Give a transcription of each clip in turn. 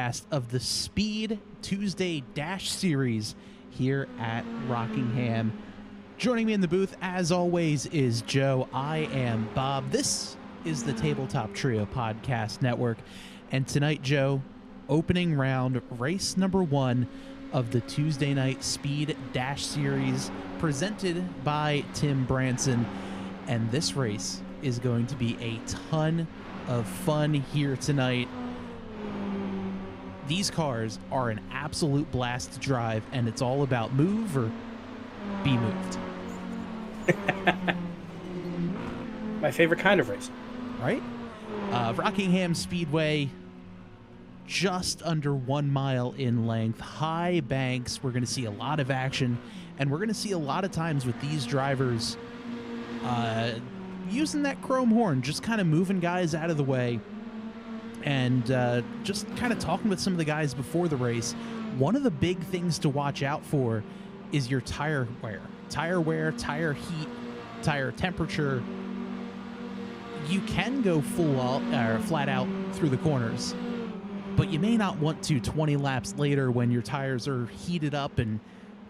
broadcast of the Speed Tuesday Dash Series here at Rockingham. Joining me in the booth, as always, is Joe. I am Bob. This is the Tabletop Trio Podcast Network. And tonight, Joe, opening round, race number 1 of the Tuesday night Speed Dash Series presented by Tim Branson. And this race is going to be a ton of fun here tonight. These cars are an absolute blast to drive, and it's all about move or be moved. My favorite kind of racing. Right? Rockingham Speedway, just under 1 mile in length, high banks. We're going to see a lot of action, and we're going to see a lot of times with these drivers using that chrome horn, just kind of moving guys out of the way, and just kind of talking with some of the guys before the race. One of the big things to watch out for is your tire wear. Tire wear, tire heat, tire temperature. You can go flat out through the corners, but you may not want to 20 laps later when your tires are heated up and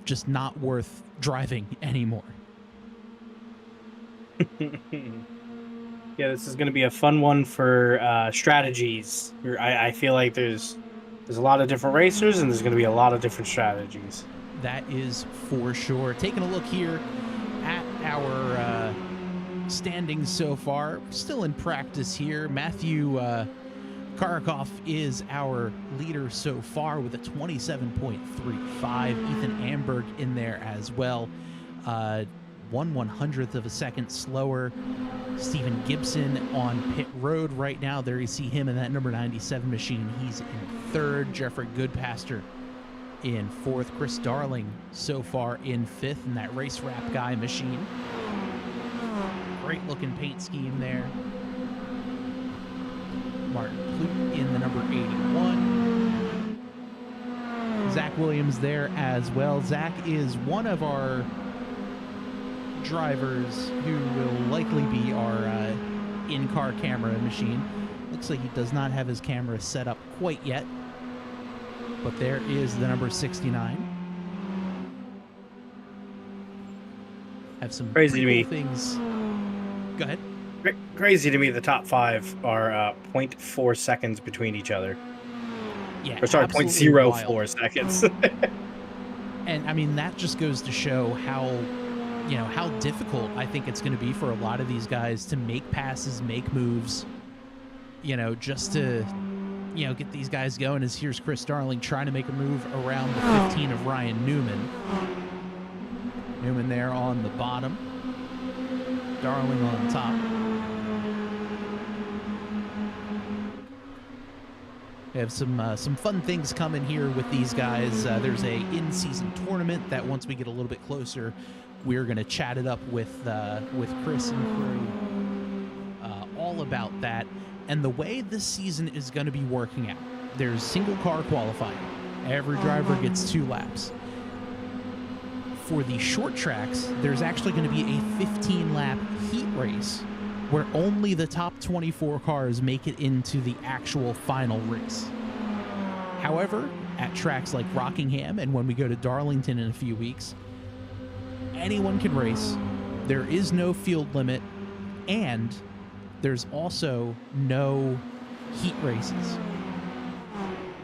just not worth driving anymore. Yeah, this is going to be a fun one for strategies. I feel like there's a lot of different racers, and there's going to be a lot of different strategies. That is for sure. Taking a look here at our standings so far. Still in practice here. Matthew Karakoff is our leader so far with a 27.35. Ethan Amberg in there as well. 1/100th of a second slower. Stephen Gibson on pit road right now. There you see him in that number 97 machine. He's in third. Jeffrey Goodpaster in fourth. Chris Darling so far in fifth in that race wrap guy machine. Great looking paint scheme there. Martin Clute in the number 81. Zach Williams there as well. Zach is one of our drivers who will likely be our in-car camera machine. Looks like he does not have his camera set up quite yet, but there is the number 69. Have some crazy to me things. Go ahead. Crazy to me, the top 5 are 0.4 seconds between each other. Yeah, or sorry, 0.04 seconds. And I mean, that just goes to show how difficult I think it's going to be for a lot of these guys to make passes, make moves, just to, get these guys going. As here's Chris Darling trying to make a move around the 15 of Ryan Newman. Newman there on the bottom. Darling on top. We have some fun things coming here with these guys. There's a in-season tournament that once we get a little bit closer, we're going to chat it up with Chris and crew all about that. And the way this season is going to be working out, there's single car qualifying. Every driver gets 2 laps. For the short tracks, there's actually going to be a 15-lap heat race where only the top 24 cars make it into the actual final race. However, at tracks like Rockingham and when we go to Darlington in a few weeks, anyone can race. There is no field limit, and there's also no heat races.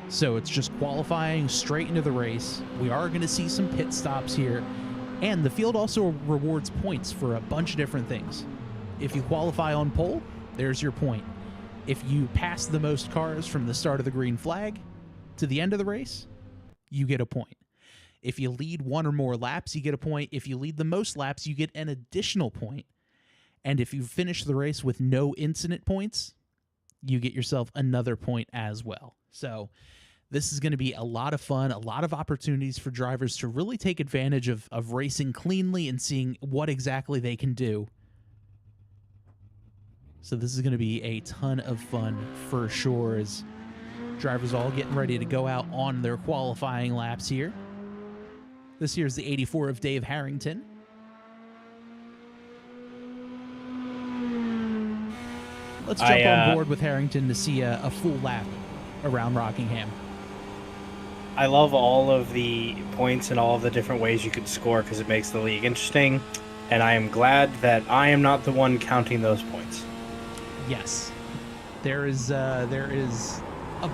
So it's just qualifying straight into the race. We are going to see some pit stops here, and the field also rewards points for a bunch of different things. If you qualify on pole, there's your point. If you pass the most cars from the start of the green flag to the end of the race, you get a point. If you lead 1 or more laps, you get a point. If you lead the most laps, you get an additional point. And if you finish the race with no incident points, you get yourself another point as well. So this is going to be a lot of fun, a lot of opportunities for drivers to really take advantage of racing cleanly and seeing what exactly they can do. So this is going to be a ton of fun for sure, as drivers all getting ready to go out on their qualifying laps here. This here's the 84 of Dave Harrington. Let's jump on board with Harrington to see a full lap around Rockingham. I love all of the points and all of the different ways you could score because it makes the league interesting. And I am glad that I am not the one counting those points. Yes, there is a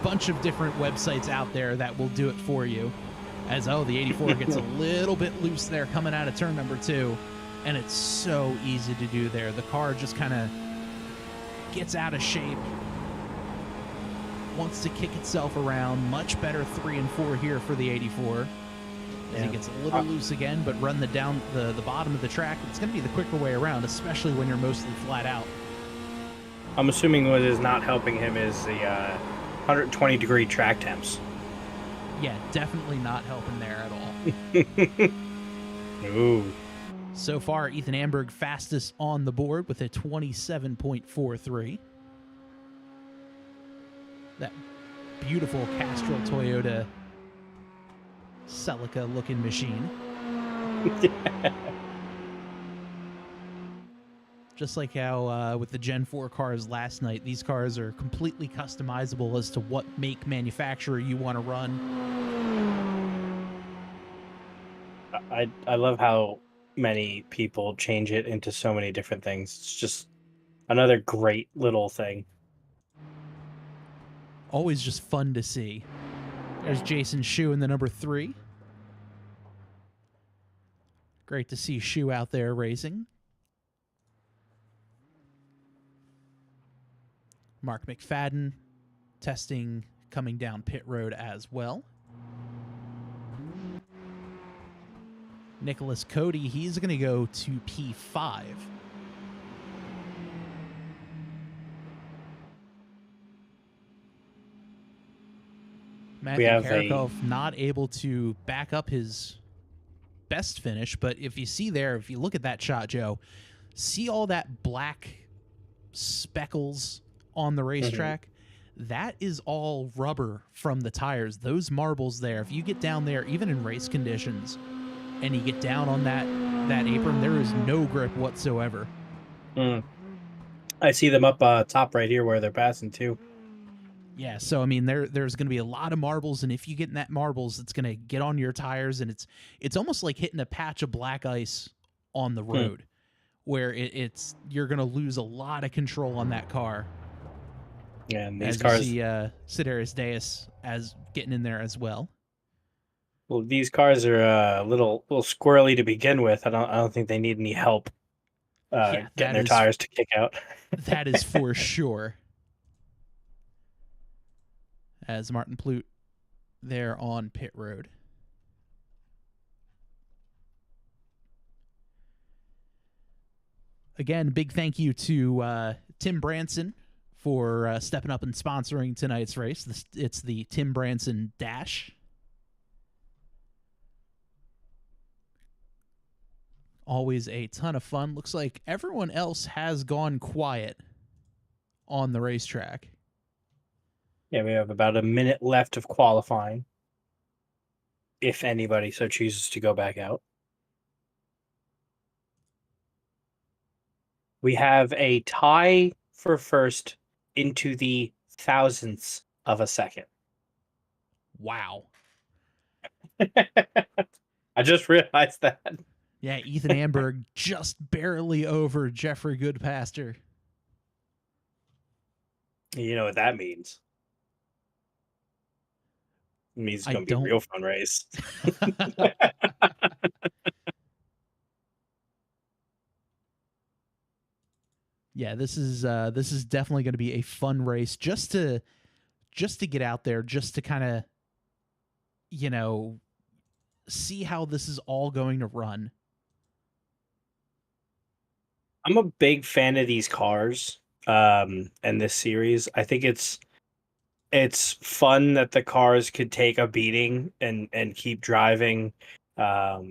bunch of different websites out there that will do it for you. As the 84 gets a little bit loose there coming out of turn number 2, and it's so easy to do there. The car just kind of gets out of shape, wants to kick itself around. Much better 3 and 4 here for the 84. As he gets a little loose again, but run the bottom of the track. It's going to be the quicker way around, especially when you're mostly flat out. I'm assuming what is not helping him is the 120-degree track temps. Yeah, definitely not helping there at all. Ooh. So far, Ethan Amberg fastest on the board with a 27.43. That beautiful Castrol Toyota Celica-looking machine. Just like how with the Gen 4 cars last night, these cars are completely customizable as to what make manufacturer you want to run. I love how many people change it into so many different things. It's just another great little thing. Always just fun to see. There's Jason Shu in the number 3. Great to see Shu out there racing. Mark McFadden testing coming down pit road as well. Nicholas Cody, he's going to go to P5. Matthew Karakov not able to back up his best finish, but if you see there, if you look at that shot, Joe, see all that black speckles on the racetrack? That is all rubber from the tires. Those marbles there, if you get down there, even in race conditions, and you get down on that apron, there is no grip whatsoever. I see them up top right here where they're passing too. Yeah, so I mean, there's going to be a lot of marbles, and if you get in that marbles, it's going to get on your tires, and it's almost like hitting a patch of black ice on the road, where you're going to lose a lot of control on that car. Yeah, and these as cars, you see Sideris Deus as getting in there as well. Well, these cars are a little squirrely to begin with. I don't think they need any help getting their tires to kick out. That is for sure. As Martin Plute there on pit road. Again, big thank you to Tim Branson for stepping up and sponsoring tonight's race. It's the Tim Branson Dash. Always a ton of fun. Looks like everyone else has gone quiet on the racetrack. Yeah, we have about a minute left of qualifying, if anybody so chooses to go back out. We have a tie for first into the thousandths of a second. Wow. I just realized that. Yeah, Ethan Amberg just barely over Jeffrey Goodpaster. You know what that means. It means it's going to be a real fun race. Yeah, this is definitely going to be a fun race just to get out there, just to kind of, see how this is all going to run. I'm a big fan of these cars and this series. I think it's fun that the cars could take a beating and keep driving. A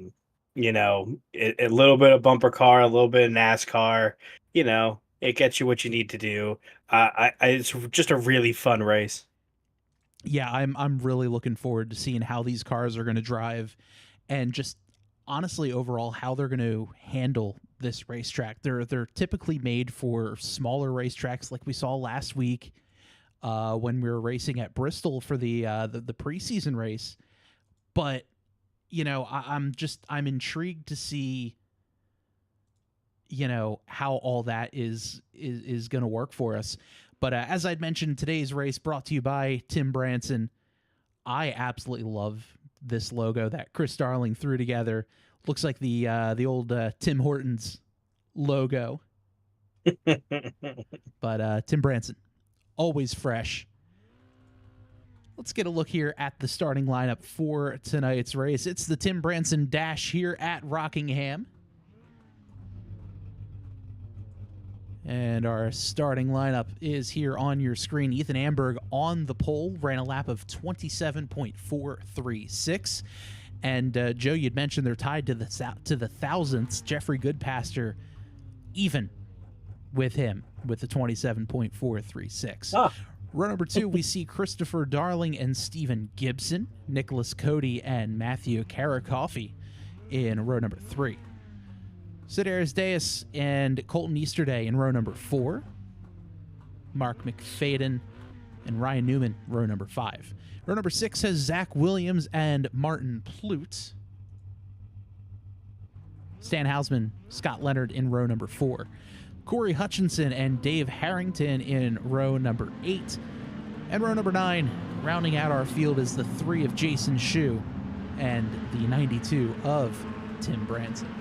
little bit of bumper car, a little bit of NASCAR. It gets you what you need to do. It's just a really fun race. Yeah, I'm really looking forward to seeing how these cars are going to drive, and just honestly overall how they're going to handle this racetrack. They're typically made for smaller racetracks, like we saw last week when we were racing at Bristol for the preseason race. But, you know, I'm intrigued to see, you know, how all that is going to work for us. But as I'd mentioned, today's race brought to you by Tim Branson. I absolutely love this logo that Chris Darling threw together. Looks like the old Tim Hortons logo. But Tim Branson, always fresh. Let's get a look here at the starting lineup for tonight's race. It's the Tim Branson Dash here at Rockingham. And our starting lineup is here on your screen. Ethan Amberg on the pole, ran a lap of 27.436. And Joe, you'd mentioned they're tied to the thousandths. Jeffrey Goodpaster even with him with the 27.436. Ah. Row number 2, we see Christopher Darling and Stephen Gibson, Nicholas Cody and Matthew Karakoffey in row number 3. Sedaris Deus and Colton Easterday in row number 4. Mark McFadden and Ryan Newman, row number 5. Row number 6 has Zach Williams and Martin Plute. Stan Hausman, Scott Leonard in row number 4. Corey Hutchinson and Dave Harrington in row number 8. And row number 9, rounding out our field, is the 3 of Jason Shue and the 92 of Tim Branson.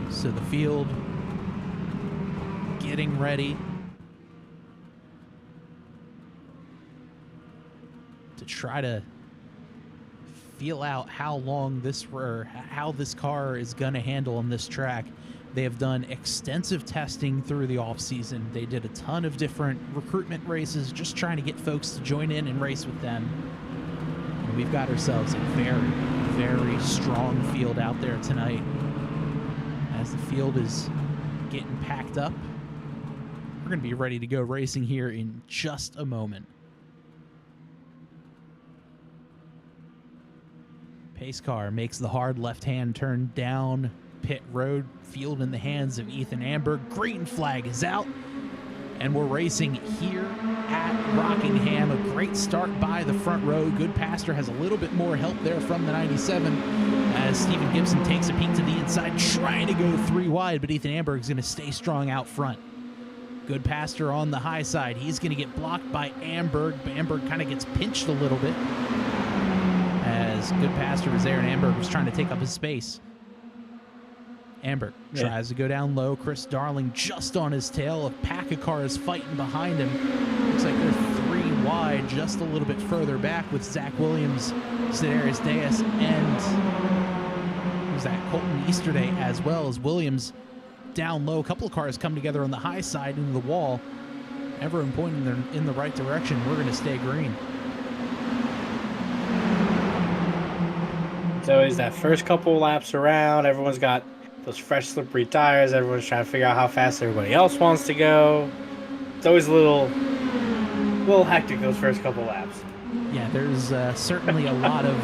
So the field getting ready to try to feel out how long this or how this car is going to handle on this track. They have done extensive testing through the off season. They did a ton of different recruitment races, just trying to get folks to join in and race with them. And we've got ourselves a very, very strong field out there tonight. As the field is getting packed up, we're going to be ready to go racing here in just a moment. Pace car makes the hard left-hand turn down pit road. Field in the hands of Ethan Amberg. Green flag is out, and we're racing here at Rockingham. A great start by the front row. Goodpaster has a little bit more help there from the 97 as Stephen Gibson takes a peek to the inside, trying to go 3 wide, but Ethan Amberg is going to stay strong out front. Goodpaster on the high side. He's going to get blocked by Amberg. Amberg kind of gets pinched a little bit as Goodpaster was there, and Amberg was trying to take up his space. Amberg tries to go down low. Chris Darling just on his tail. A pack of cars fighting behind him. Looks like they're 3 wide, just a little bit further back with Zach Williams, Sedaris Deus, and who's that? Colton Easterday, as well as Williams down low. A couple of cars come together on the high side into the wall. Everyone pointing in the right direction. We're going to stay green. It's always that first couple laps around. Everyone's got those fresh, slippery tires. Everyone's trying to figure out how fast everybody else wants to go. It's always a little hectic those first couple laps. Yeah, there's certainly a lot of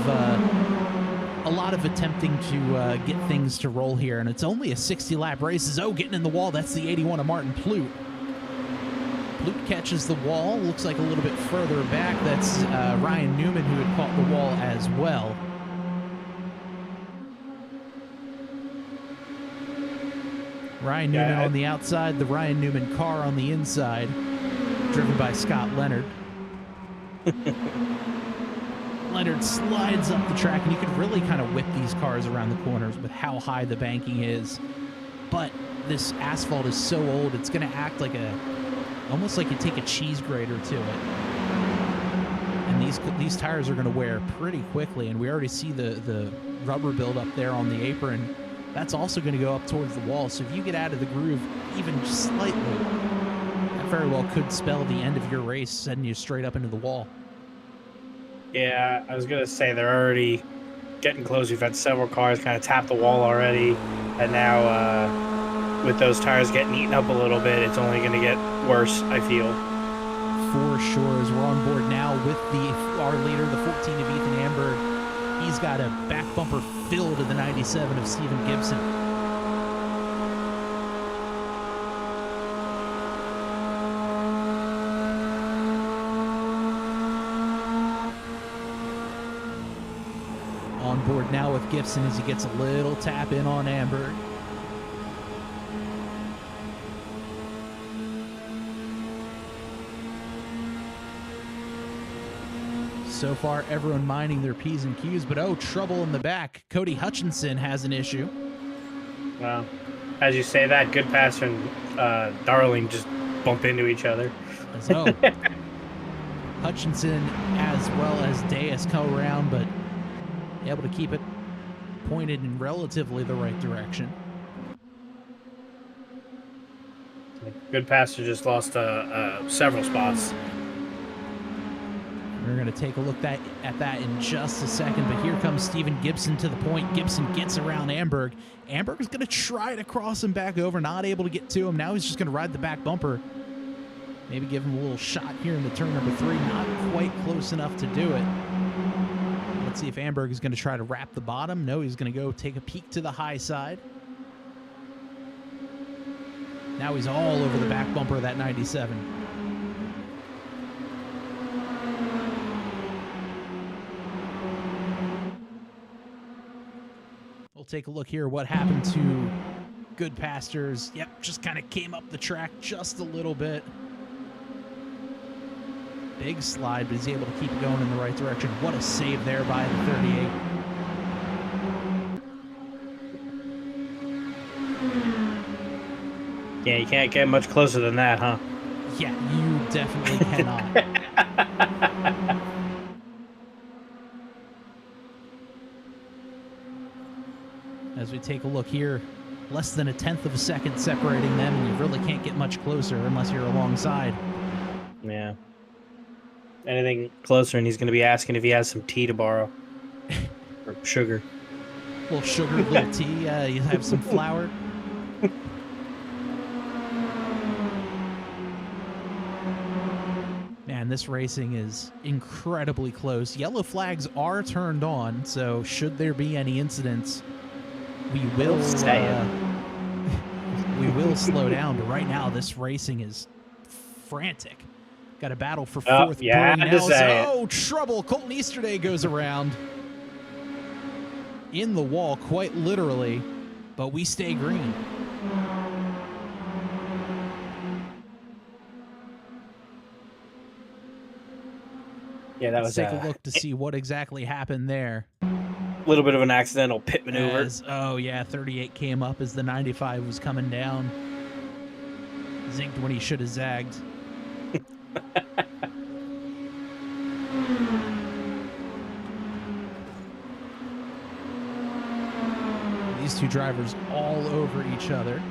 attempting to get things to roll here, and it's only a 60-lap race. Getting in the wall. That's the 81 of Martin Plute. Plute catches the wall. Looks like a little bit further back. That's Ryan Newman, who had caught the wall as well. Ryan Newman on the outside, the Ryan Newman car on the inside, driven by Scott Leonard. Leonard slides up the track, and you could really kind of whip these cars around the corners with how high the banking is. But this asphalt is so old, it's going to act like almost like you take a cheese grater to it. And these tires are going to wear pretty quickly, and we already see the rubber buildup there on the apron. That's also going to go up towards the wall. So if you get out of the groove even slightly, that very well could spell the end of your race, sending you straight up into the wall. Yeah, I was going to say they're already getting close. We've had several cars kind of tap the wall already. And now with those tires getting eaten up a little bit, it's only going to get worse, I feel. For sure, as we're on board now with our leader, the 14 of Ethan Amberg. He's got a back bumper filled to the 97 of Stephen Gibson. leaderboard now with Gibson as he gets a little tap in on Amber. So far, everyone minding their P's and Q's, but oh, trouble in the back. Cody Hutchinson has an issue. Wow. As you say that, Good Passer and Darling just bump into each other. So, Hutchinson as well as Deus come around, but able to keep it pointed in relatively the right direction. Good Passer just lost several spots. We're going to take a look at that in just a second, but here comes Steven Gibson to the point. Gibson gets around Amberg. Amberg is going to try to cross him back over, not able to get to him. Now he's just going to ride the back bumper. Maybe give him a little shot here in the turn number 3. Not quite close enough to do it. Let's see if Amberg is going to try to wrap the bottom. No, he's going to go take a peek to the high side. Now he's all over the back bumper of that 97. We'll take a look here what happened to Good Pastors. Yep, just kind of came up the track just a little bit. Big slide, but he's able to keep it going in the right direction. What a save there by the 38. Yeah, you can't get much closer than that, huh? Yeah, you definitely cannot. As we take a look here, less than 1/10 of a second separating them, and you really can't get much closer unless you're alongside. Yeah. Anything closer, and he's going to be asking if he has some tea to borrow. Or sugar. A little sugar, a little tea. You have some flour. Man, this racing is incredibly close. Yellow flags are turned on, so should there be any incidents, we will we will slow down. But right now, this racing is frantic. Got a battle for fourth. Yeah, I had to say oh, trouble! Colton Easterday goes around in the wall, quite literally, but we stay green. Yeah, that Let's was take a look to see what exactly happened there. A little bit of an accidental pit maneuver. Oh yeah, 38 came up as the 95 was coming down. Zinked when he should have zagged. These two drivers all over each other.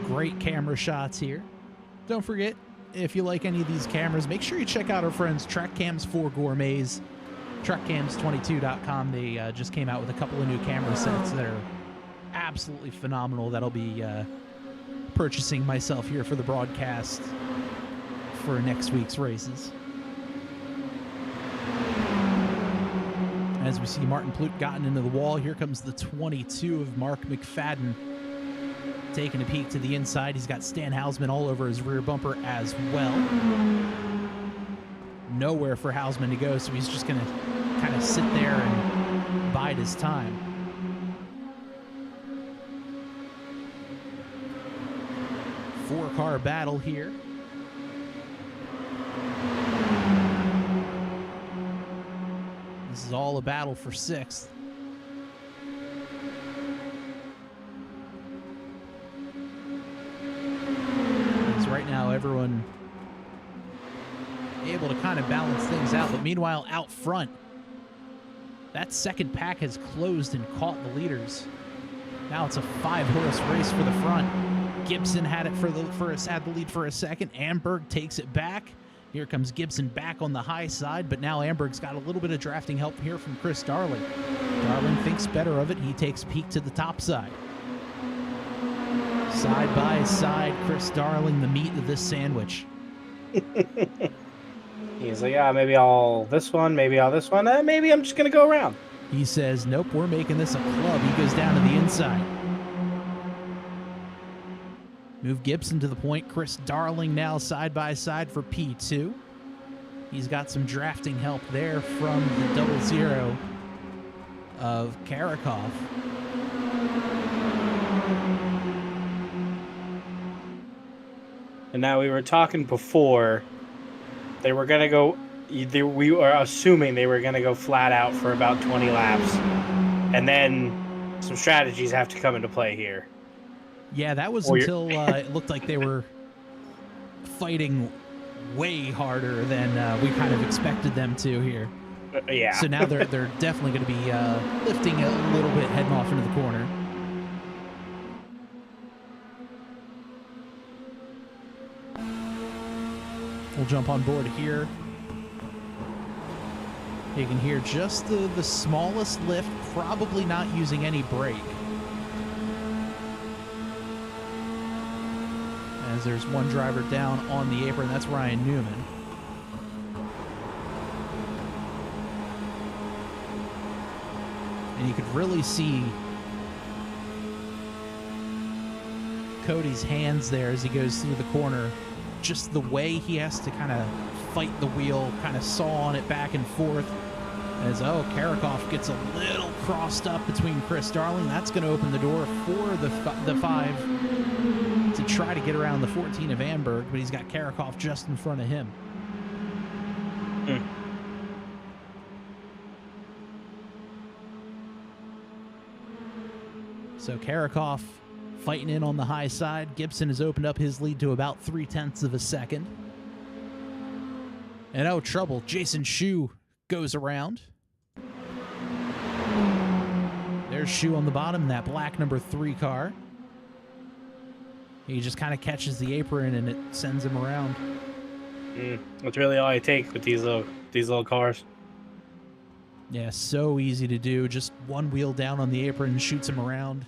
Great camera shots here. Don't forget, if you like any of these cameras, make sure you check out our friends Track Cams for Gourmets, trackcams22.com. They just came out with a couple of new camera sets that are absolutely phenomenal. That'll be purchasing myself here for the broadcast for next week's races. As we see Martin Plute gotten into the wall, here comes the 22 of Mark McFadden. Taking a peek to the inside. He's got Stan Hausman all over his rear bumper as well. Nowhere for Hausman to go, so he's just going to kind of sit there and bide his time. Four-car battle here. This is all a battle for sixth. Right now, everyone able to kind of balance things out, but meanwhile, out front, that second pack has closed and caught the leaders. Now it's a 5-horse race for the front. Gibson had it had the lead for a second. Amberg takes it back. Here comes Gibson back on the high side, but now Amberg's got a little bit of drafting help here from Chris Darling. Darling thinks better of it. He takes a peek to the top side. Side by side, Chris Darling, the meat of this sandwich. He's like, maybe I'll this one, maybe I'll this one, maybe I'm just gonna go around. He says, nope, we're making this a club. He goes down to the inside. Move Gibson to the point. Chris Darling now side by side for P2. He's got some drafting help there from the 00 of Karakov. And now we were talking before, they were going to go, we were assuming they were going to go flat out for about 20 laps. And then some strategies have to come into play here. Yeah, that was until it looked like they were fighting way harder than we kind of expected them to here. Yeah. So now they're definitely going to be lifting a little bit, heading off into the corner. We'll jump on board here. You can hear just the smallest lift, probably not using any brake. As there's one driver down on the apron, that's Ryan Newman. And you could really see Cody's hands there as he goes through the corner. Just the way he has to kind of fight the wheel, kind of saw on it back and forth. As, Karakov gets a little crossed up between Chris Darling. That's going to open the door for the 5 to try to get around the 14 of Amberg, but he's got Karakov just in front of him. So Karakov fighting in on the high side. Gibson has opened up his lead to about 0.3 of a second. And trouble. Jason Shu goes around. There's Shu on the bottom, that black number 3 car. He just kind of catches the apron and it sends him around. That's really all I take with these little cars. Yeah, so easy to do. Just one wheel down on the apron and shoots him around.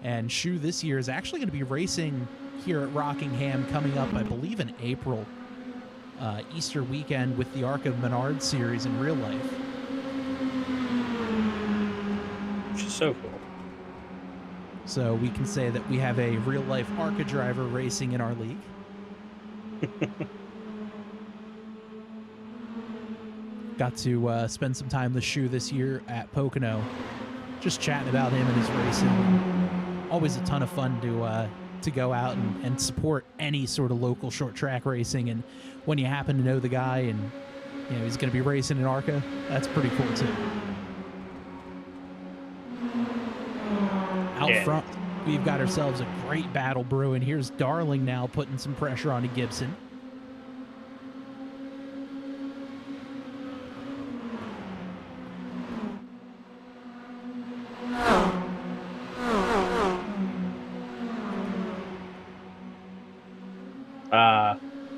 And Shu this year is actually going to be racing here at Rockingham coming up, I believe, in April. Easter weekend with the Arc of Menard series in real life. Which is so cool. So we can say that we have a real-life ARCA driver racing in our league. Got to spend some time with Shu this year at Pocono, just chatting about him and his racing. Always a ton of fun to go out and support any sort of local short track racing. And when you happen to know the guy and he's going to be racing in ARCA, that's pretty cool too. Out front, we've got ourselves a great battle brewing. Here's Darling now putting some pressure onto Gibson.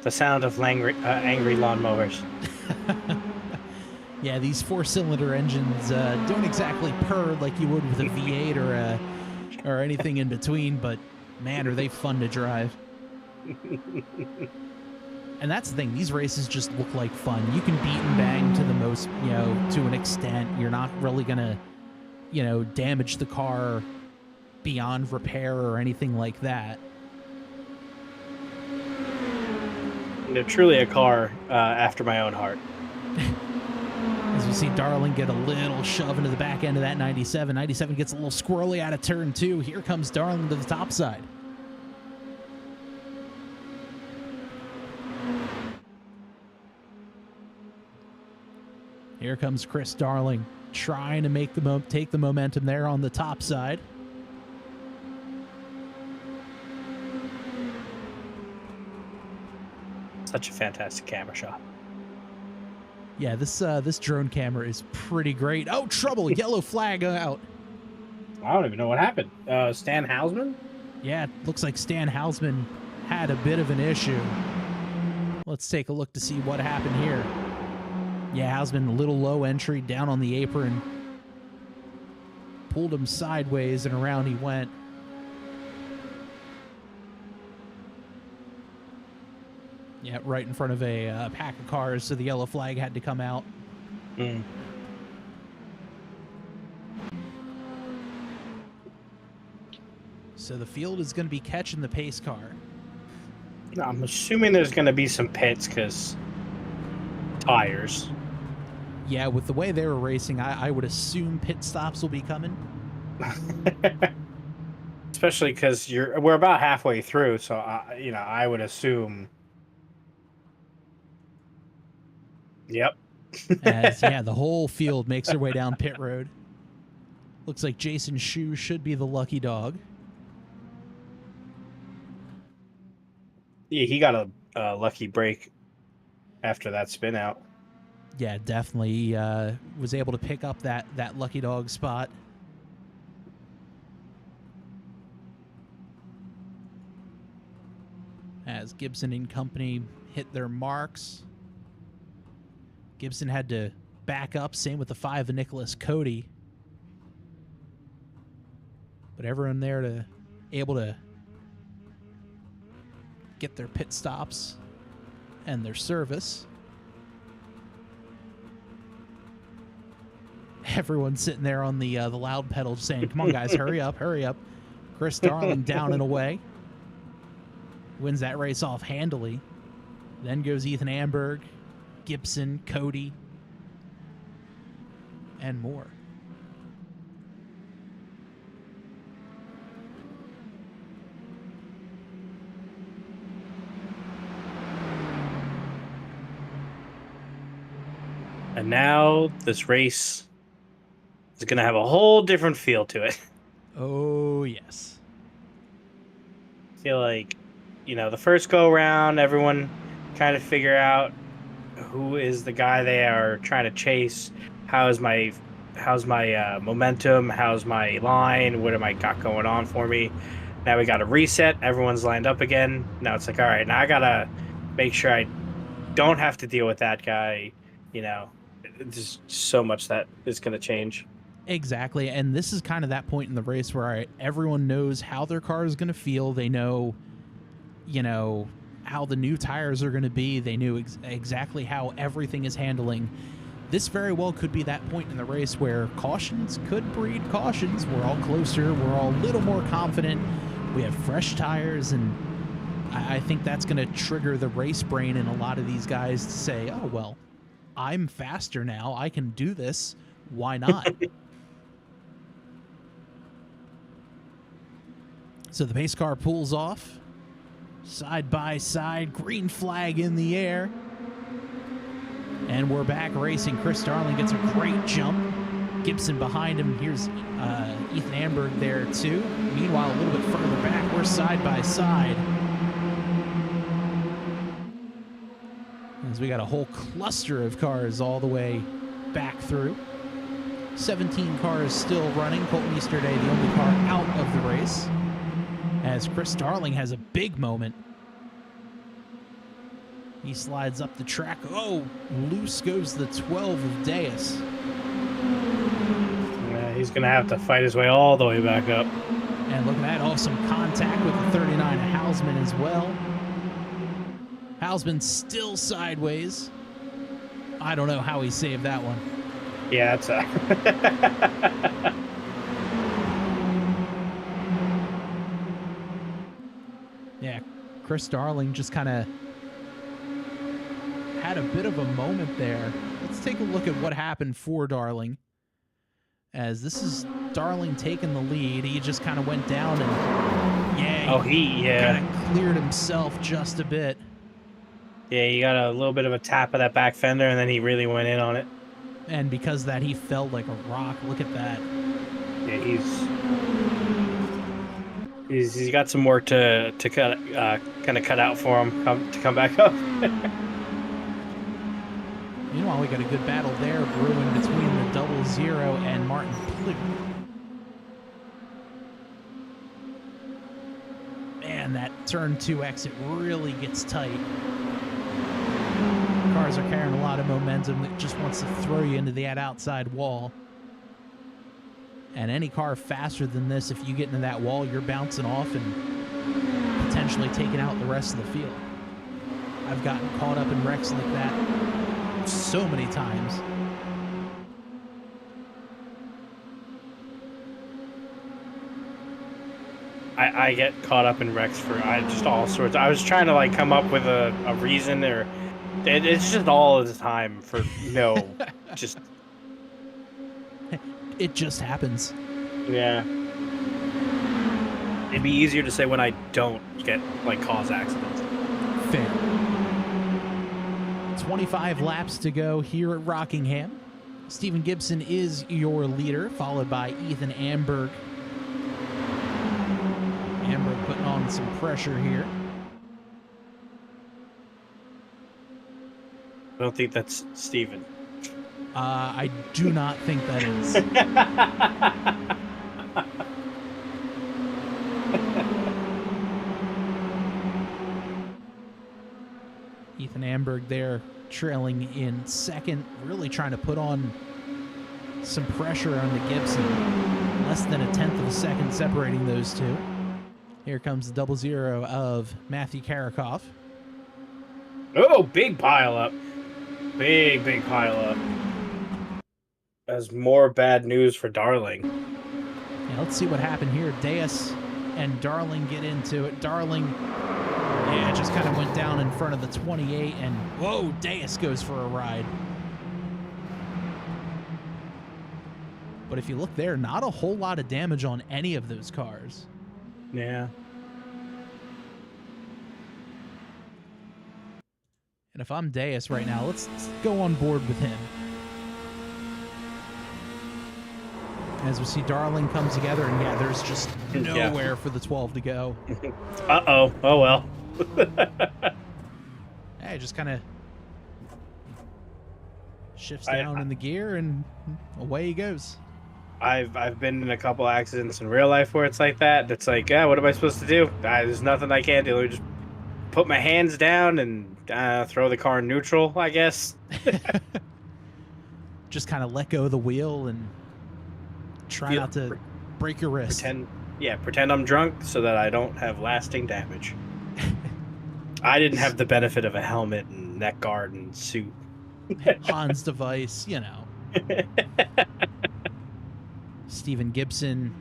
The sound of angry lawnmowers. Yeah, these 4-cylinder engines don't exactly purr like you would with a V8 or anything in between, but man, are they fun to drive. And that's the thing, these races just look like fun. You can beat and bang to the most, to an extent. You're not really gonna, damage the car beyond repair or anything like that. They're truly a car after my own heart. As we see Darling get a little shove into the back end of that 97. 97 gets a little squirrely out of turn 2. Here comes Darling to the top side. Here comes Chris Darling trying to take the momentum there on the top side. Such a fantastic camera shot. Yeah, this drone camera is pretty great. Oh, trouble! Yellow flag out. I don't even know what happened. Stan Hausman? Yeah, it looks like Stan Hausman had a bit of an issue. Let's take a look to see what happened here. Yeah, Hausman, a little low entry, down on the apron. Pulled him sideways and around he went. Yeah, right in front of a pack of cars, so the yellow flag had to come out. Mm. So the field is going to be catching the pace car. I'm assuming there's going to be some pits because tires. Yeah, with the way they were racing, I would assume pit stops will be coming. Especially because we're about halfway through, so I would assume. Yep. As the whole field makes their way down pit road. Looks like Jason Shu should be the lucky dog. Yeah, he got a lucky break after that spin out. Yeah, definitely was able to pick up that lucky dog spot. As Gibson and company hit their marks. Gibson had to back up, same with the 5 of Nicholas Cody. But everyone there able to get their pit stops and their service. Everyone's sitting there on the loud pedal saying, come on, guys, hurry up, hurry up. Chris Darling down and away. Wins that race off handily. Then goes Ethan Amberg, Gibson, Cody, and more. And now this race is going to have a whole different feel to it. Oh, yes. I feel like, the first go round, everyone kind of figure out who is the guy they are trying to chase. How's my momentum? How's my line? What am I got going on for me? Now we got to reset. Everyone's lined up again. Now it's like, all right, now I got to make sure I don't have to deal with that guy. There's so much that is going to change. Exactly, and this is kind of that point in the race where everyone knows how their car is going to feel. They know, how the new tires are going to be. They knew exactly how everything is handling. This very well could be that point in the race where cautions could breed cautions. We're all closer. We're all a little more confident. We have fresh tires, and I think that's going to trigger the race brain in a lot of these guys to say, oh, well, I'm faster now. I can do this. Why not? So the pace car pulls off. Side by side, green flag in the air. And we're back racing. Chris Darling gets a great jump. Gibson behind him. Here's Ethan Amberg there too. Meanwhile, a little bit further back, we're side by side. As we got a whole cluster of cars all the way back through. 17 cars still running. Colton Easterday, the only car out of the race. As Chris Darling has a big moment. He slides up the track. Oh, loose goes the 12 of Deus. Yeah, he's going to have to fight his way all the way back up. And look at that. Some contact with the 39 of Hausman as well. Hausman still sideways. I don't know how he saved that one. Yeah, it's Yeah, Chris Darling just kind of had a bit of a moment there. Let's take a look at what happened for Darling. As this is Darling taking the lead. He just kind of went down and kind of cleared himself just a bit. Yeah, he got a little bit of a tap of that back fender, and then he really went in on it. And because of that, he fell like a rock. Look at that. Yeah, he's got some work to kind of cut out for him to come back up. Meanwhile, we got a good battle there brewing between the 00 and Martin Plute. Man, that turn 2 exit really gets tight. Cars are carrying a lot of momentum that just wants to throw you into that outside wall. And any car faster than this, if you get into that wall, you're bouncing off and potentially taking out the rest of the field. I've gotten caught up in wrecks like that so many times. I get caught up in wrecks for just all sorts. I was trying to like come up with a reason, or it's just all the time for no, just It just happens. yeah. It'd be easier to say when I don't get like cause accidents. Fair. 25 laps to go here at Rockingham. Stephen Gibson is your leader, followed by Ethan Amberg. Amberg putting on some pressure here. I don't think that's Steven. I do not think that is. Ethan Amberg there trailing in second, really trying to put on some pressure on the Gibson. Less than a tenth of a second separating those two. Here comes the 0-0 of Matthew Karakoff. Oh, big pile up. Big pile up. That's more bad news for Darling. Yeah, let's see what happened here. Deus and Darling get into it. Darling, yeah, just kind of went down in front of the 28, and whoa, Deus goes for a ride. But if you look there, not a whole lot of damage on any of those cars. Yeah. And if I'm Deus right now, let's go on board with him. As we see Darling come together, and yeah, there's just nowhere for the 12 to go. Uh-oh. Oh, well. Hey, just kind of shifts down in the gear, and away he goes. I've been in a couple accidents in real life where it's like that. It's like, yeah, what am I supposed to do? There's nothing I can do. Let me just put my hands down and throw the car in neutral, I guess. Just kind of let go of the wheel and try not to break your wrist. Pretend I'm drunk so that I don't have lasting damage. I didn't have the benefit of a helmet and neck guard and suit. Hans device, you know. Stephen Gibson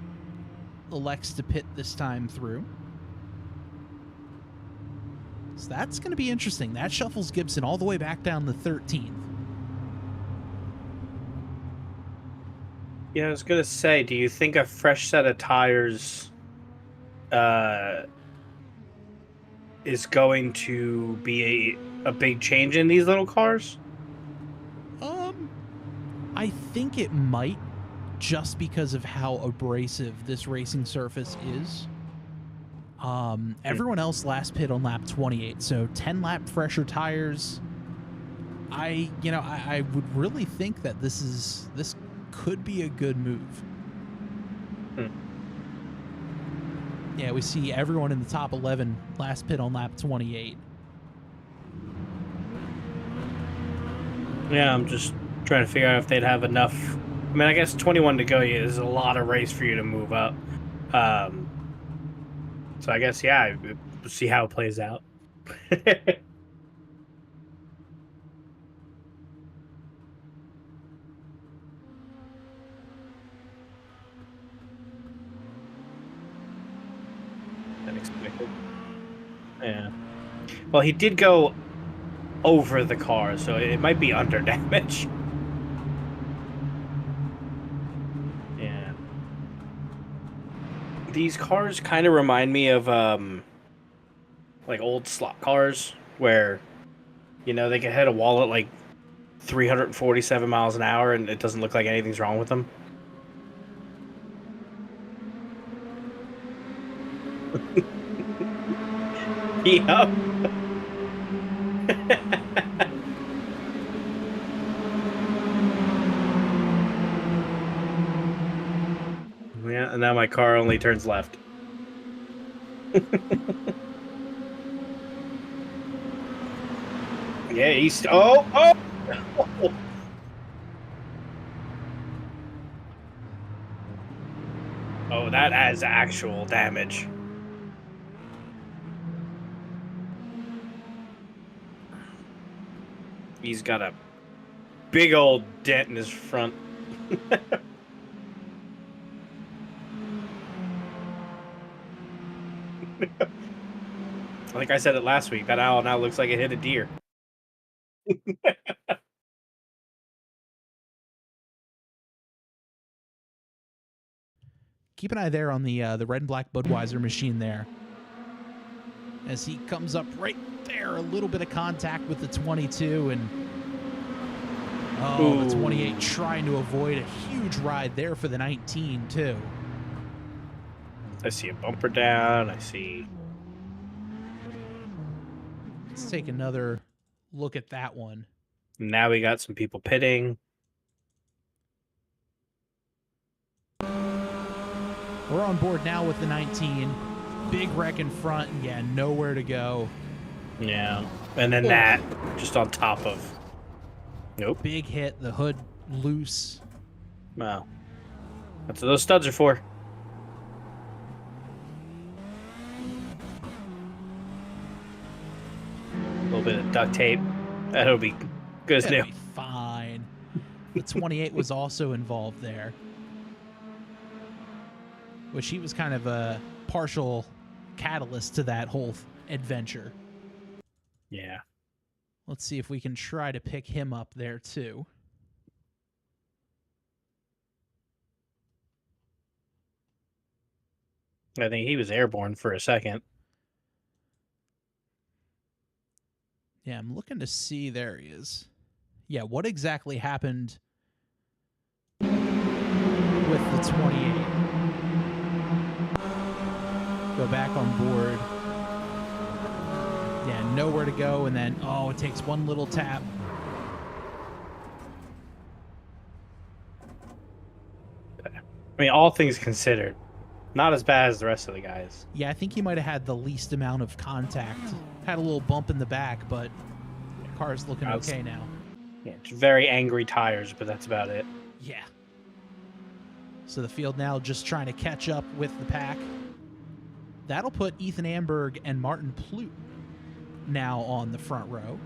elects to pit this time through. So that's going to be interesting. That shuffles Gibson all the way back down to 13th. Yeah, I was going to say, do you think a fresh set of tires is going to be a big change in these little cars? I think it might, just because of how abrasive this racing surface is. Everyone else last pit on lap 28, so 10 lap fresher tires. I would really think that this could be a good move. Yeah, we see everyone in the top 11 last pit on lap 28. Yeah, I'm just trying to figure out if they'd have enough. I mean, I guess 21 to go is a lot of race for you to move up. So I guess, yeah, we'll see how it plays out. Unexpected. Yeah. Well, he did go over the car, so it might be under damage. Yeah. These cars kind of remind me of like old slot cars where, you know, they can hit a wall at like 347 miles an hour and it doesn't look like anything's wrong with them. Yep. Yeah, and now my car only turns left. Yeah, he's... Oh! Oh, that has actual damage. He's got a big old dent in his front. Like I said it last week, that owl now looks like it hit a deer. Keep an eye there on the red and black Budweiser machine there, as he comes up right there. A little bit of contact with the 22, and the 28 trying to avoid a huge ride there for the 19 too. I see a bumper down. I see. Let's take another look at that one. Now we got some people pitting. We're on board now with the 19. Big wreck in front, and yeah, nowhere to go. Yeah. And then that just on top of. Nope. Big hit, the hood loose. Wow. That's what those studs are for. A little bit of duct tape. That'll be good as new. Be fine. The 28 was also involved there, which he was kind of a partial catalyst to that whole adventure. Yeah. Let's see if we can try to pick him up there too. I think he was airborne for a second. Yeah, I'm looking to see. There he is. Yeah, what exactly happened with the 28? Go back on board. Yeah, nowhere to go, and then, it takes one little tap. I mean, all things considered, not as bad as the rest of the guys. Yeah, I think he might have had the least amount of contact. Had a little bump in the back, but the car's looking okay now. Yeah, very angry tires, but that's about it. Yeah. So the field now just trying to catch up with the pack. That'll put Ethan Amberg and Martin Plute now on the front row.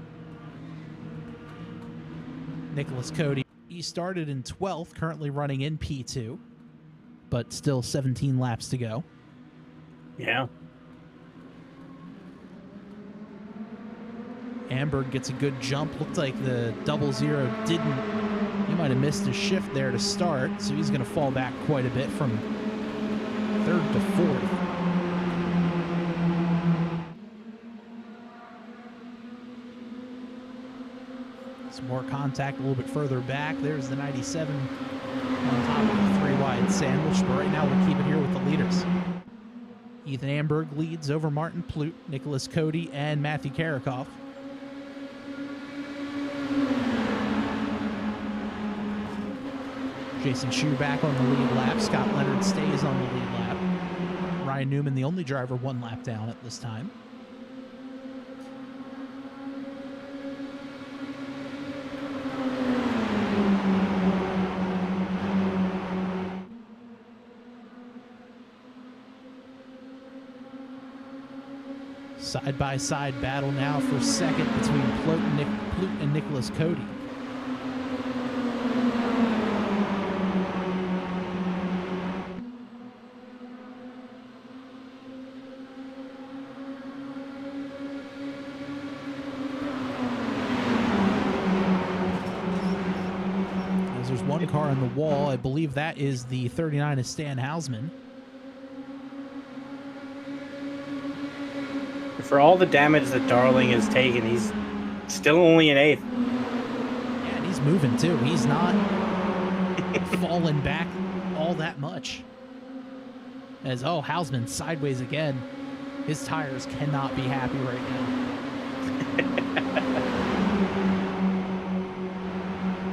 Nicholas Cody, he started in 12th, currently running in P2, but still 17 laps to go. Yeah. Amberg gets a good jump. Looked like the 00 didn't. He might have missed his shift there to start, so he's going to fall back quite a bit from 3rd to 4th. Some more contact a little bit further back. There's the 97 on top of the 3-wide sandwich, but right now we'll keep it here with the leaders. Ethan Amberg leads over Martin Plute, Nicholas Cody, and Matthew Karakoff. Jason Shue back on the lead lap. Scott Leonard stays on the lead lap. Ryan Newman, the only driver, 1 lap down at this time. Side-by-side battle now for second between Plute and Nicholas Cody. As there's one car on the wall, I believe that is the 39 of Stan Hausman. For all the damage that Darling has taken, he's still only in 8th. Yeah, and he's moving too. He's not falling back all that much. As, Hausman sideways again. His tires cannot be happy right now.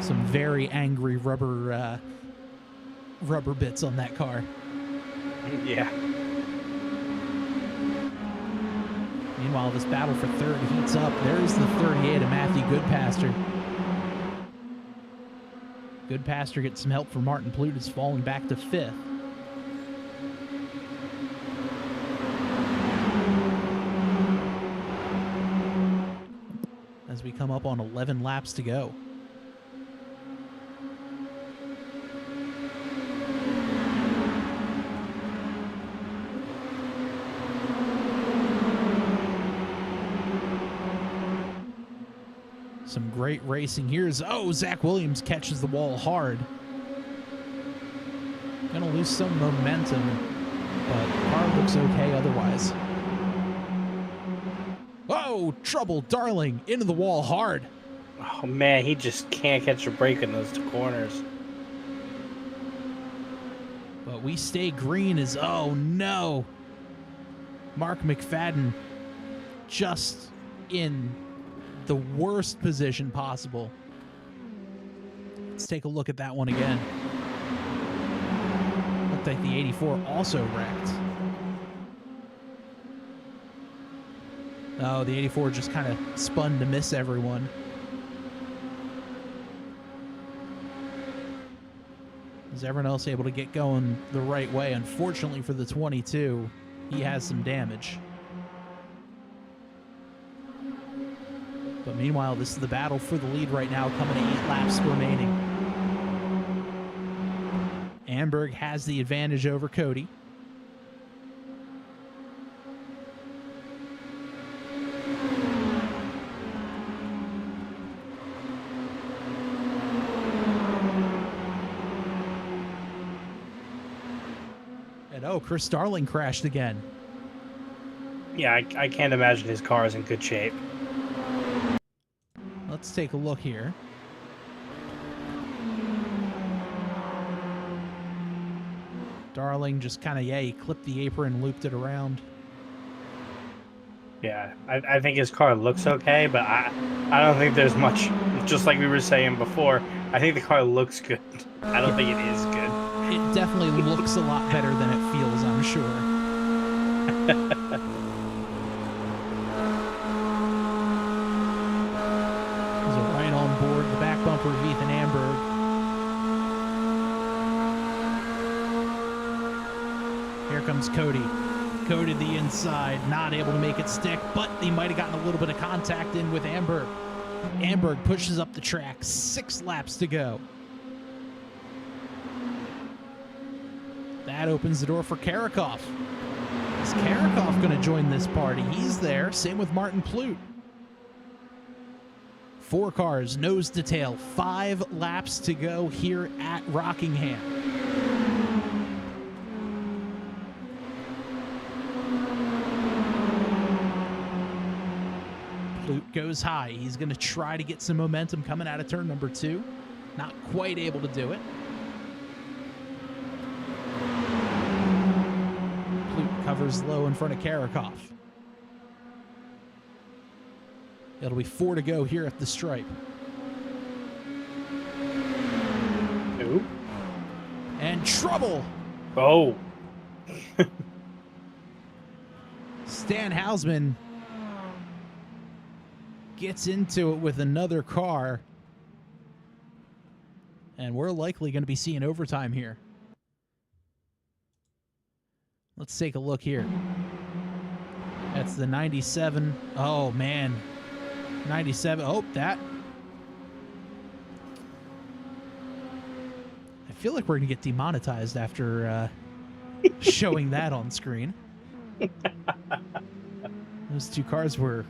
Some very angry rubber bits on that car. Yeah. Meanwhile, this battle for 3rd heats up. There's the 38 of Matthew Goodpaster. Goodpaster gets some help from Martin Plute, who's falling back to 5th. as we come up on 11 laps to go. Some great racing here. Oh, Zach Williams catches the wall hard. Gonna lose some momentum, but the car looks okay otherwise. Oh, trouble, Darling, into the wall hard. Oh man, he just can't catch a break in those 2 corners. But we stay green as, oh no. Mark McFadden just in the worst position possible. Let's take a look at that one again. Looked like the 84 also wrecked. Oh, the 84 just kind of spun to miss everyone. Is everyone else able to get going the right way? Unfortunately for the 22, he has some damage. But meanwhile, this is the battle for the lead right now, coming to 8 laps remaining. Amberg has the advantage over Cody. And oh, Chris Darling crashed again. Yeah, I can't imagine his car is in good shape. Let's take a look here. Darling just kind of, he clipped the apron, looped it around. Yeah, I think his car looks okay, but I don't think there's much, just like we were saying before, I think the car looks good. I don't think it is good. It definitely looks a lot better than it feels, I'm sure. Right on board the back bumper of Ethan Amberg. Here comes Cody. Cody to the inside, not able to make it stick, but he might have gotten a little bit of contact in with Amberg. Amberg pushes up the track, 6 laps to go. That opens the door for Karakov. Is Karakov going to join this party? He's there. Same with Martin Plute. 4 cars, nose to tail. 5 laps to go here at Rockingham. Plute goes high. He's going to try to get some momentum coming out of turn number 2. Not quite able to do it. Covers low in front of Karakov. It'll be 4 to go here at the stripe. Nope. And trouble. Oh. Stan Hausman gets into it with another car. And we're likely going to be seeing overtime here. Let's take a look here. That's the 97. Oh, man. 97. Oh, that. I feel like we're going to get demonetized after showing that on screen. Those 2 cars were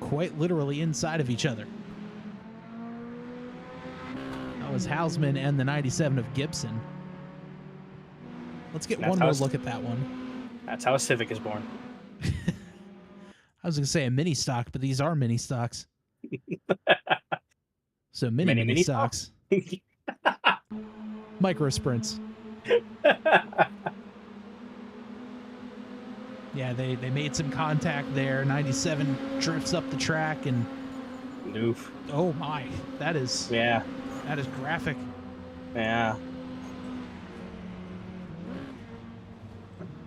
quite literally inside of each other. That was Hausman and the 97 of Gibson. Let's get one more look at that one. That's how a Civic is born. I was going to say a mini stock, but these are mini stocks. So mini stocks. Micro sprints. Yeah, they made some contact there. 97 drifts up the track and... Oof. Oh my, that is... Yeah. That is graphic. Yeah.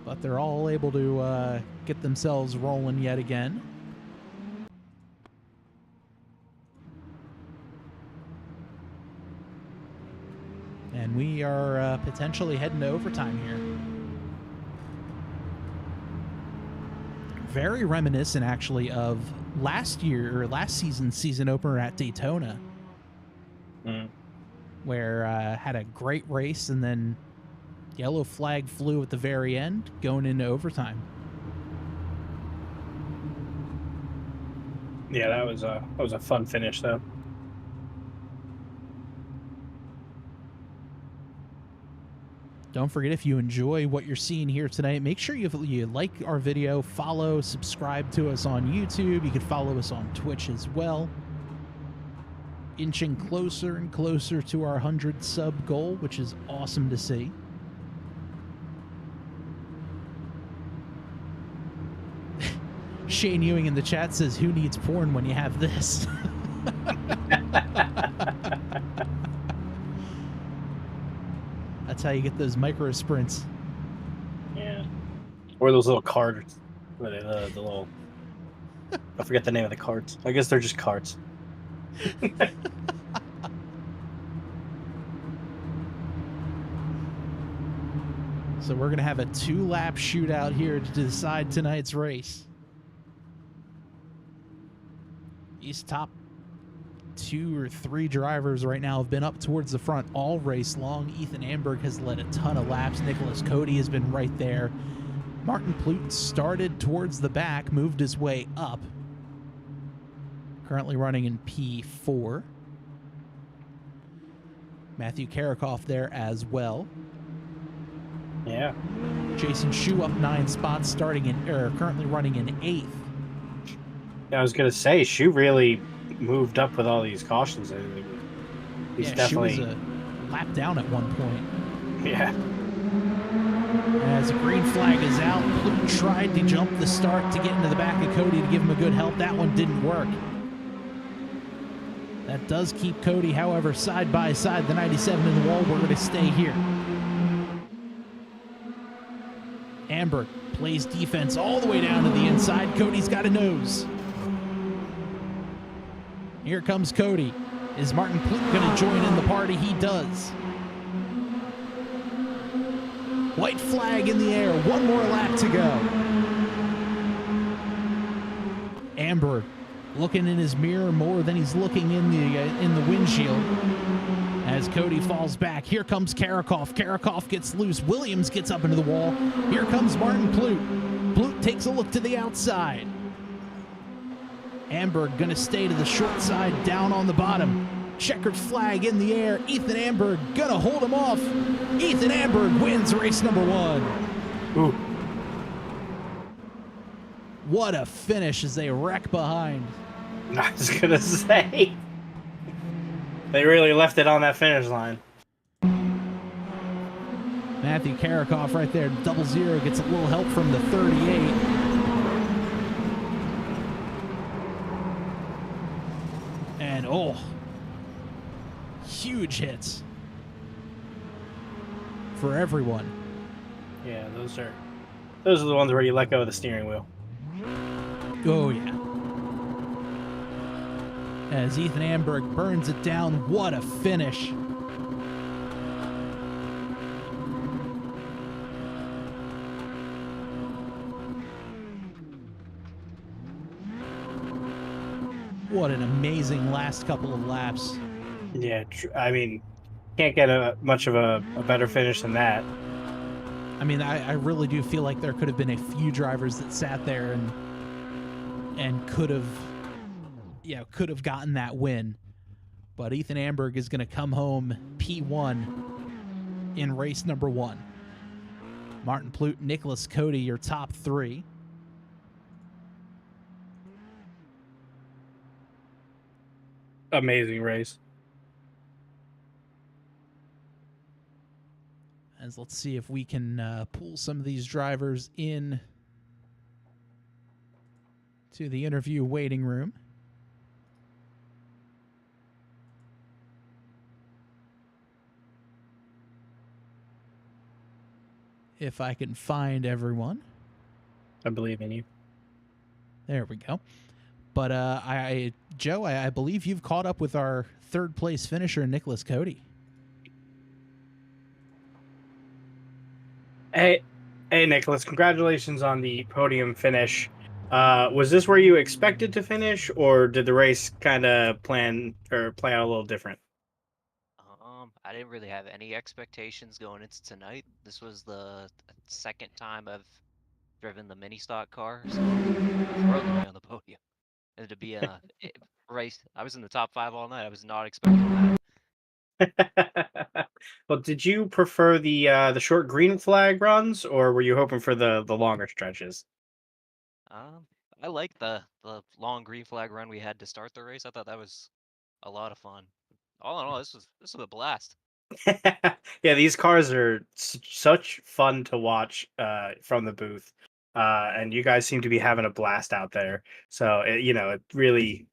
But they're all able to get themselves rolling yet again. And we are potentially heading to overtime here. very reminiscent actually of last season's season opener at Daytona, where had a great race and then yellow flag flew at the very end, going into overtime. Yeah, that was a fun finish though. Don't forget, if you enjoy what you're seeing here tonight, make sure you like our video, follow, subscribe to us on YouTube. You can follow us on Twitch as well. Inching closer and closer to our 100 sub goal, which is awesome to see. Shane Ewing in the chat says, "Who needs porn when you have this?" That's how you get those micro sprints. Yeah. Or those little cards. The little... I forget the name of the cards. I guess they're just cards. So we're going to have a 2-lap shootout here to decide tonight's race. These top 2 or 3 drivers right now have been up towards the front all race long. Ethan Amberg has led a ton of laps. Nicholas Cody has been right there. Martin Plute started towards the back, moved his way up. Currently running in P4. Matthew Karakoff there as well. Yeah. Jason Shu up 9 spots, currently running in 8th. Yeah, I was gonna say, Shu really moved up with all these cautions. He's definitely... Shu was a lap down at one point. Yeah. As a green flag is out, Plute tried to jump the start to get into the back of Cody to give him a good help. That one didn't work. That does keep Cody, however, side by side. The 97 in the wall. We're going to stay here. Amber plays defense all the way down to the inside. Cody's got a nose. Here comes Cody. Is Martin Plute going to join in the party? He does. White flag in the air. One more lap to go. Amber looking in his mirror more than he's looking in the windshield. As Cody falls back, here comes Karakoff. Karakoff gets loose. Williams gets up into the wall. Here comes Martin Plute. Plute takes a look to the outside. Amber gonna stay to the short side, down on the bottom. Checkered flag in the air. Ethan Amber gonna hold him off. Ethan Amber wins race number 1. Ooh. What a finish as they wreck behind. I was gonna say, they really left it on that finish line. Matthew Karakoff right there, 00, gets a little help from the 38. And huge hits for everyone. Yeah, those are the ones where you let go of the steering wheel. Oh yeah. As Ethan Amberg burns it down, what a finish. What an amazing last couple of laps. Yeah, I mean, can't get much of a better finish than that. I mean, I really do feel like there could have been a few drivers that sat there and could have gotten that win. But Ethan Amberg is going to come home P1 in race number 1. Martin Plute, Nicholas Cody, your top 3. Amazing race. As let's see if we can pull some of these drivers in to the interview waiting room. If I can find everyone. I believe in you. There we go. But Joe, I believe you've caught up with our 3rd place finisher, Nicholas Cody. Hey, Nicholas! Congratulations on the podium finish. Was this where you expected to finish, or did the race kind of plan or play out a little different? I didn't really have any expectations going into tonight. This was the second time I've driven the mini stock car, so throw the way on the podium. And to be in a race, I was in the top 5 all night. I was not expecting that. Well, did you prefer the short green flag runs, or were you hoping for the longer stretches? Um, I like the long green flag run we had to start the race. I thought that was a lot of fun. All in all, this was a blast. Yeah, these cars are such fun to watch from the booth, and you guys seem to be having a blast out there. So it really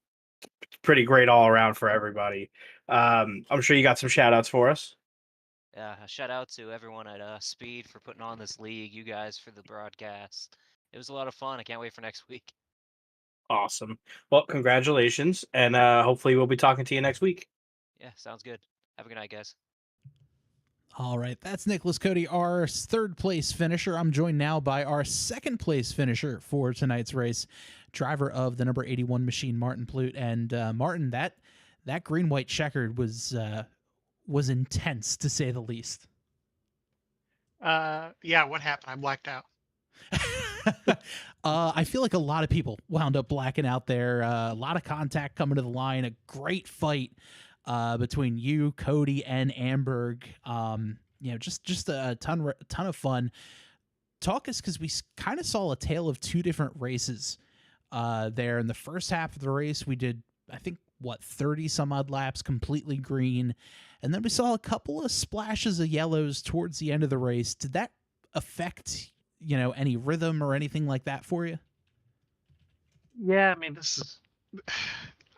pretty great all around for everybody. I'm sure you got some shout outs for us. Yeah, a shout out to everyone at Speed for putting on this league. You guys for the broadcast. It was a lot of fun. I can't wait for next week. Awesome. Well, congratulations, and hopefully we'll be talking to you next week. Yeah, sounds good. Have a good night, guys. All right, that's Nicholas Cody, our third place finisher. I'm joined now by our second place finisher for tonight's race, driver of the number 81 machine, Martin Plute. And Martin, that green white checkered was intense to say the least. Yeah, what happened? I blacked out. I feel like a lot of people wound up blacking out there. A lot of contact coming to the line. A great fight between you, Cody, and Amberg. Just a ton of fun. Talk us because we kind of saw a tale of two different races there. In the first half of the race, we did, I think, 30 some odd laps completely green. And then we saw a couple of splashes of yellows towards the end of the race. Did that affect, any rhythm or anything like that for you? Yeah, I mean, this is.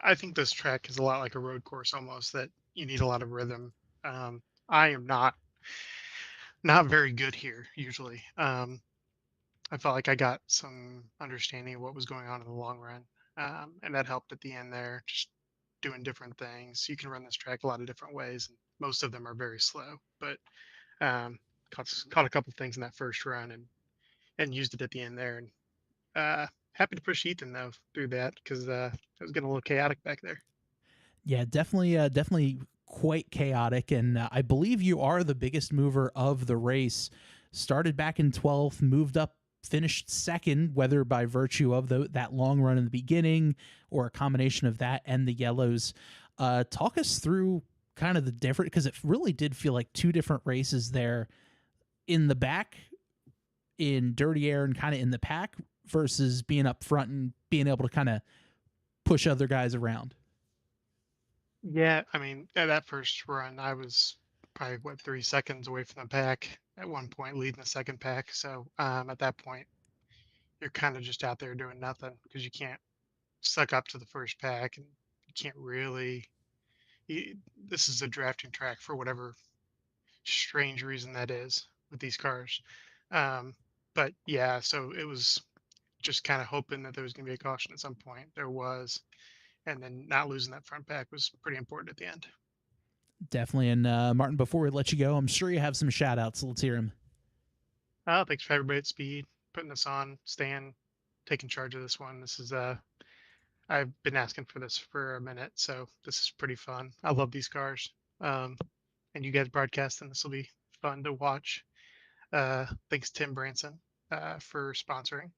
I think this track is a lot like a road course almost. That you need a lot of rhythm. I am not very good here usually. I felt like I got some understanding of what was going on in the long run, and that helped at the end there. Just doing different things. You can run this track a lot of different ways, and most of them are very slow. But caught a couple things in that first run and used it at the end there. And happy to push Ethan though through that because it was getting a little chaotic back there. Yeah, definitely quite chaotic. And I believe you are the biggest mover of the race. Started back in 12th, moved up, finished second, whether by virtue of that long run in the beginning or a combination of that and the yellows. Talk us through kind of the different, because it really did feel like two different races there in the back, in dirty air and kind of in the pack versus being up front and being able to kind of push other guys around. Yeah, I mean, at that first run, I was probably 3 seconds away from the pack at one point, leading the second pack. So at that point, you're kind of just out there doing nothing because you can't suck up to the first pack and you can't really. This is a drafting track for whatever strange reason that is with these cars. Um, but yeah, so it was just kind of hoping that there was going to be a caution at some point. There was, and then not losing that front pack was pretty important at the end. Definitely. And Martin, before we let you go, I'm sure you have some shout outs. So let's hear them. Thanks for everybody at Speed putting this on. Stan taking charge of this one. This is I've been asking for this for a minute, so this is pretty fun. I love these cars. And you guys broadcasting this will be fun to watch. Thanks Tim Branson for sponsoring.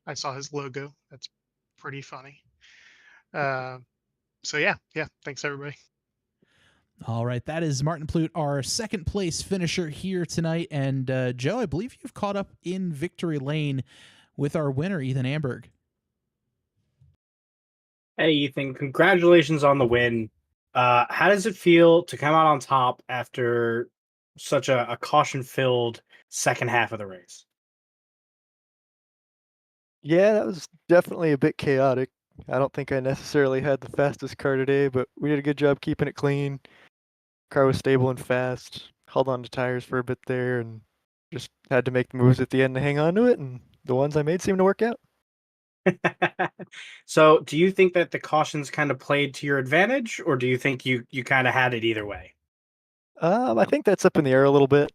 I saw his logo. That's pretty funny. Uh, so yeah. Thanks everybody. All right, that is Martin Plute, our second place finisher here tonight. And Joe, I believe you've caught up in victory lane with our winner, Ethan Amberg. Hey, Ethan, congratulations on the win. How does it feel to come out on top after such a caution-filled second half of the race? Yeah, that was definitely a bit chaotic. I don't think I necessarily had the fastest car today, but we did a good job keeping it clean. Car was stable and fast. Held on to tires for a bit there and just had to make the moves at the end to hang on to it, and the ones I made seemed to work out. So, do you think that the cautions kind of played to your advantage, or do you think you kind of had it either way? I think that's up in the air a little bit.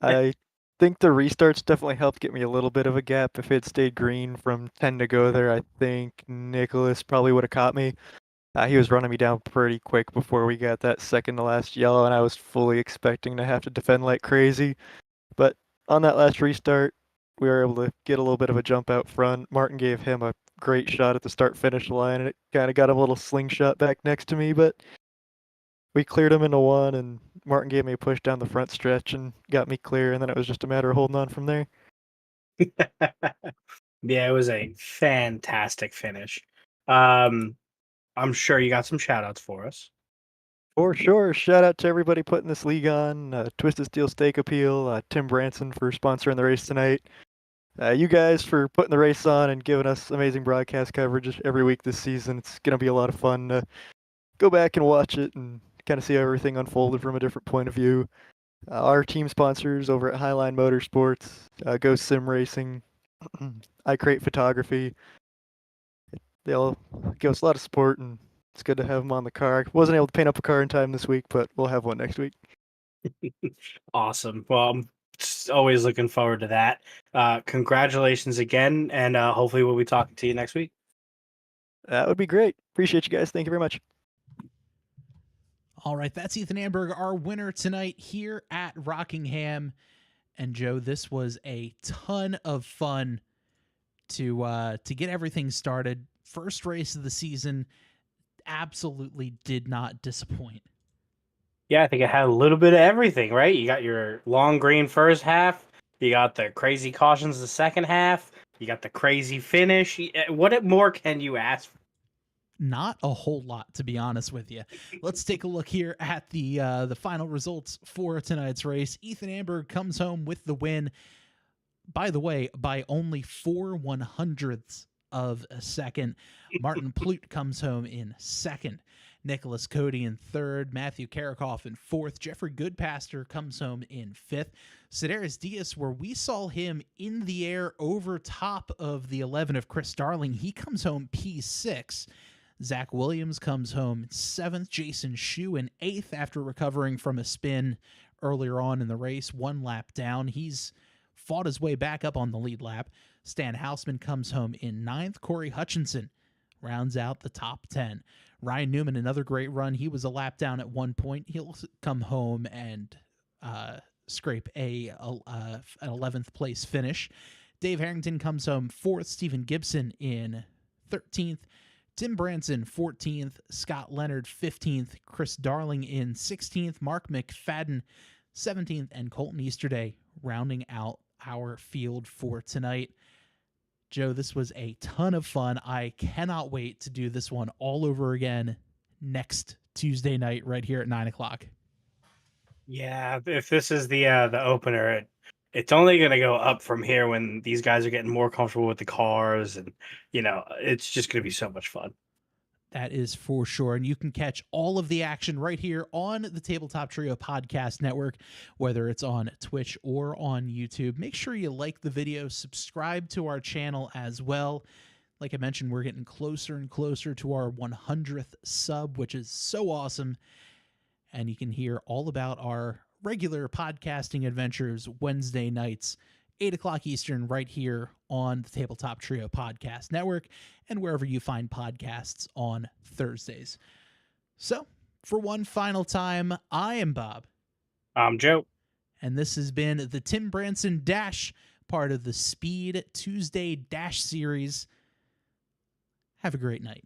I think the restarts definitely helped get me a little bit of a gap. If it stayed green from 10 to go there, I think Nicholas probably would have caught me. He was running me down pretty quick before we got that second to last yellow, and I was fully expecting to have to defend like crazy. But on that last restart, we were able to get a little bit of a jump out front. Martin gave him a great shot at the start-finish line, and it kind of got him a little slingshot back next to me, but we cleared him into one, and Martin gave me a push down the front stretch and got me clear, and then it was just a matter of holding on from there. Yeah, it was a fantastic finish. I'm sure you got some shout outs for us. For sure. Shout out to everybody putting this league on. Twisted Steel Steak Appeal, Tim Branson for sponsoring the race tonight. You guys for putting the race on and giving us amazing broadcast coverage every week this season. It's going to be a lot of fun to go back and watch it and kind of see how everything unfolded from a different point of view. Our team sponsors over at Highline Motorsports, Ghost Sim Racing, iCrate Photography. They all give us a lot of support, and it's good to have them on the car. I wasn't able to paint up a car in time this week, but we'll have one next week. Awesome. Well, I'm always looking forward to that. Congratulations again, and hopefully we'll be talking to you next week. That would be great. Appreciate you guys. Thank you very much. All right, that's Ethan Amberg, our winner tonight here at Rockingham. And Joe, this was a ton of fun to get everything started. First race of the season, absolutely did not disappoint. Yeah, I think it had a little bit of everything, right? You got your long green first half, you got the crazy cautions the second half, you got the crazy finish. What more can you ask for? Not a whole lot, to be honest with you. Let's take a look here at the final results for tonight's race. Ethan Amberg comes home with the win, by the way, by only 4/100ths of a second. Martin Plute comes home in second. Nicholas Cody in third. Matthew Karakoff in fourth. Jeffrey Goodpaster comes home in fifth. Sedaris Diaz, where we saw him in the air over top of the 11 of Chris Darling, he comes home P6. Zach Williams comes home in seventh. Jason Shue in eighth after recovering from a spin earlier on in the race, one lap down. He's fought his way back up on the lead lap. Stan Hausman comes home in ninth. Corey Hutchinson rounds out the top 10. Ryan Newman, another great run. He was a lap down at one point. He'll come home and scrape an 11th place finish. Dave Harrington comes home fourth. Stephen Gibson in 13th. Tim Branson, 14th. Scott Leonard, 15th. Chris Darling in 16th. Mark McFadden, 17th. And Colton Easterday rounding out our field for tonight. Joe, this was a ton of fun. I cannot wait to do this one all over again next Tuesday night right here at 9 o'clock. Yeah, if this is the opener, it's only going to go up from here when these guys are getting more comfortable with the cars, and it's just going to be so much fun. That is for sure. And you can catch all of the action right here on the Tabletop Trio Podcast Network, whether it's on Twitch or on YouTube. Make sure you like the video, subscribe to our channel as well. Like I mentioned, we're getting closer and closer to our 100th sub, which is so awesome. And you can hear all about our regular podcasting adventures Wednesday nights, 8 o'clock Eastern, right here on the Tabletop Trio Podcast Network and wherever you find podcasts on Thursdays. So, for one final time, I am Bob. I'm Joe. And this has been the Tim Branson Dash, part of the Speed Tuesday Dash series. Have a great night.